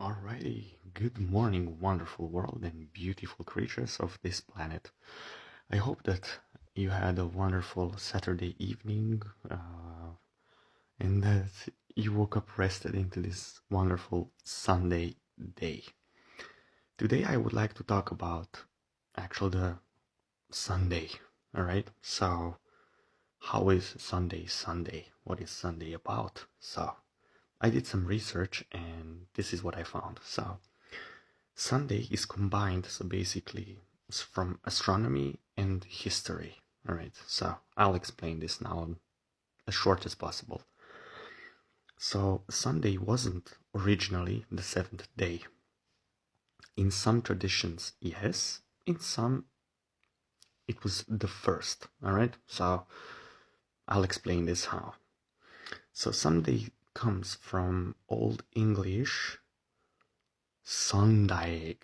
Alrighty, good morning, wonderful world and beautiful creatures of this planet. I hope that you had a wonderful Saturday evening and that you woke up rested into this wonderful Sunday day. Today I would like to talk about actually the Sunday, alright? So, how is Sunday Sunday? What is Sunday about? So, I did some research and this is what I found. So, Sunday is combined, so basically it's from astronomy and history. All right, so I'll explain this now as short as possible. So Sunday wasn't originally the seventh day. In some traditions, yes. In some, it was the first. All right, so I'll explain this how. So Sunday comes from Old English Sundag.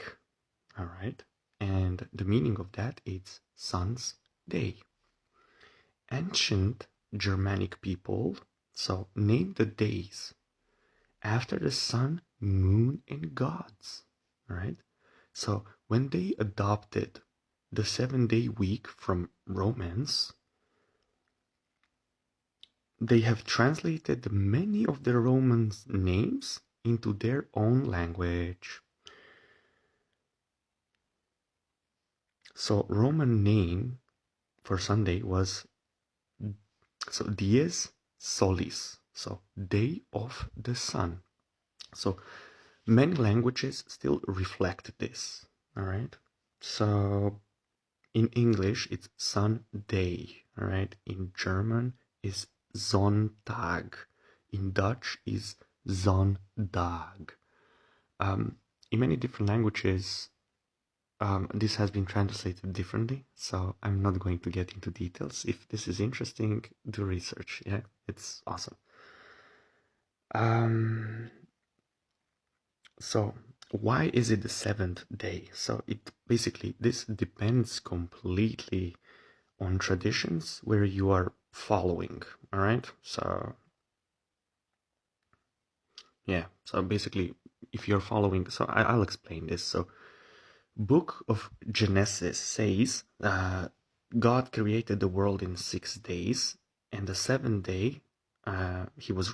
All right, and the meaning of that is sun's day. Ancient Germanic people named the days after the sun, moon, and gods. Right? So when they adopted the 7-day week from Romans, they have translated many of the Roman names into their own language. So Roman name for Sunday was dies solis, so day of the sun. So many languages still reflect this. All right. So in English it's Sunday. All right. In German is Sonntag. In Dutch is Sonntag. In many different languages, this has been translated differently, so I'm not going to get into details. If this is interesting, do research. Yeah, it's awesome. So why is it the seventh day? So it basically, this depends completely on traditions where you are following. All right. So yeah. So basically, if you're following, so I'll explain this. So Book of Genesis says God created the world in 6 days, and the seventh day he was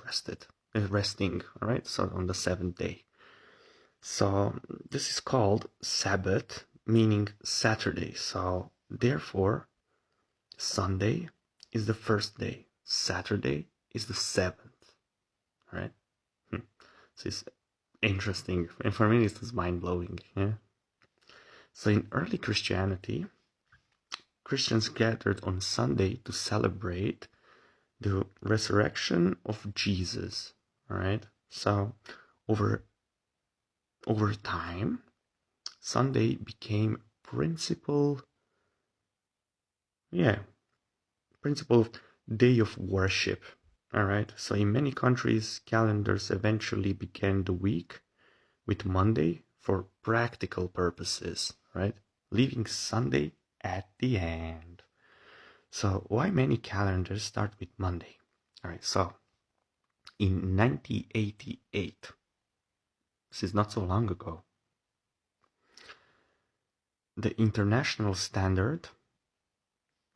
resting. All right. So on the seventh day. So this is called Sabbath, meaning Saturday. So therefore, Sunday is the first day. Saturday is the seventh. Right? So it's interesting. And for me, this is mind-blowing. Yeah. So in early Christianity, Christians gathered on Sunday to celebrate the resurrection of Jesus. All right. So over time, Sunday became principal day of worship. All right. So in many countries, calendars eventually began the week with Monday for practical purposes, right? Leaving Sunday at the end. So why many calendars start with Monday? All right. So in 1988, this is not so long ago, the international standard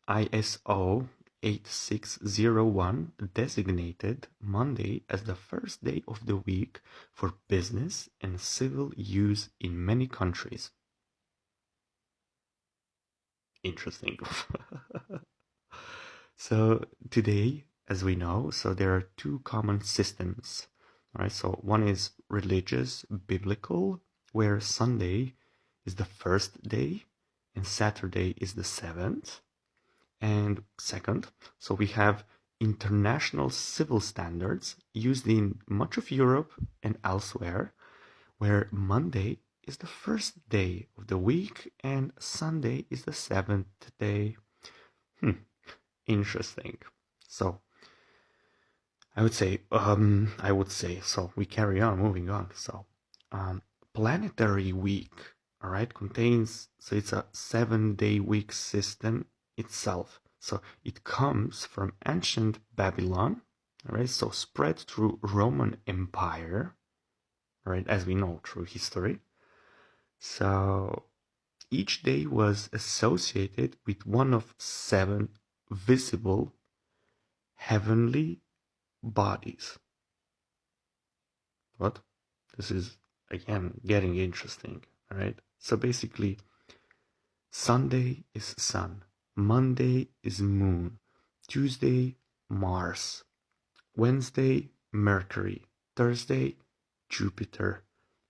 ISO 8601 designated Monday as the first day of the week for business and civil use in many countries. Interesting. So today, as we know, so there are two common systems. All right, so one is religious, biblical, where Sunday is the first day and Saturday is the seventh. And second, so we have international civil standards used in much of Europe and elsewhere, where Monday is the first day of the week and Sunday is the seventh day. Interesting. So I would say, so we carry on, moving on. So planetary week, all right, contains, so it's a 7-day week system itself. So it comes from ancient Babylon, all right, so spread through Roman Empire, right? As we know through history. So each day was associated with one of 7 visible heavenly bodies. What? This is again getting interesting, right? So basically, Sunday is sun, Monday is moon, Tuesday Mars, Wednesday Mercury, Thursday Jupiter,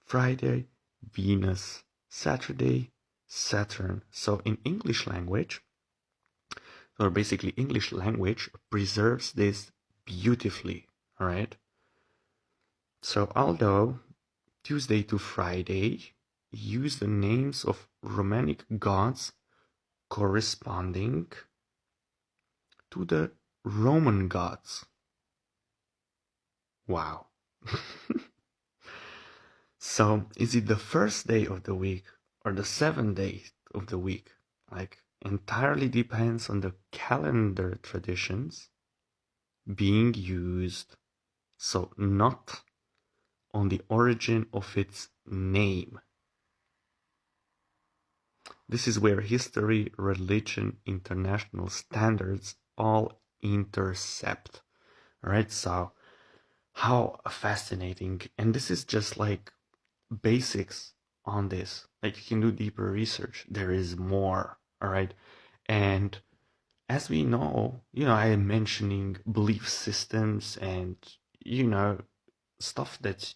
Friday Venus, Saturday Saturn. So in English language, or basically English language preserves this beautifully, all right? So although Tuesday to Friday use the names of Romanic gods corresponding to the Roman gods. Wow. So is it the first day of the week or the 7th day of the week? Like, entirely depends on the calendar traditions being used. So not on the origin of its name. This is where history, religion, international standards all intercept. Right? So how fascinating. And this is just like basics on this. Like, you can do deeper research. There is more. All right. And as we know, I am mentioning belief systems and, stuff that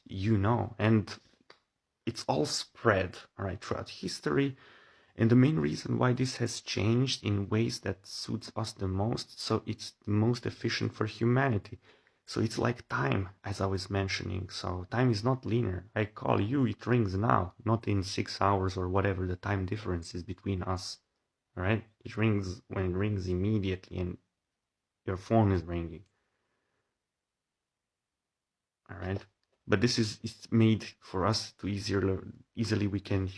and it's all spread, all right, throughout history. And the main reason why this has changed in ways that suits us the most, so it's the most efficient for humanity. So it's like time, as I was mentioning. So time is not linear. I call you, it rings now, not in 6 hours or whatever the time difference is between us. All right? It rings when it rings immediately and your phone is ringing. All right? But this is it's made for us to easily we can,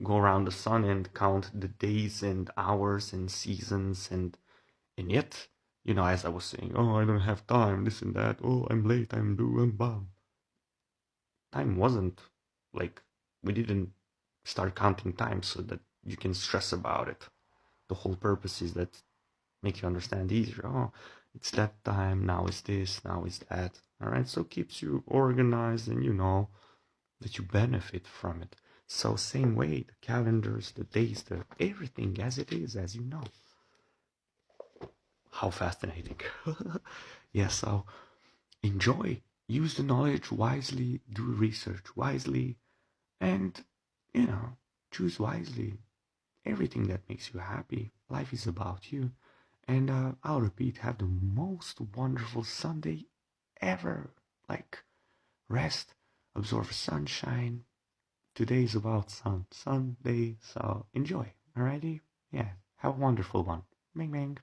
go around the sun and count the days and hours and seasons and yet, as I was saying, oh, I don't have time, this and that, oh, I'm late, I'm doing bam. Time wasn't like we didn't start counting time so that you can stress about it. The whole purpose is that make you understand easier. Oh, it's that time, now it's this, now it's that. All right, so keeps you organized and that you benefit from it. So same way, the calendars, the days, the everything as it is, as you know. How fascinating. Yeah, so enjoy. Use the knowledge wisely, do research wisely, and, choose wisely. Everything that makes you happy. Life is about you. And I'll repeat, have the most wonderful Sunday ever. Like, rest, absorb sunshine. Today is about Sunday, so enjoy. Alrighty? Yeah, have a wonderful one. Bing bing.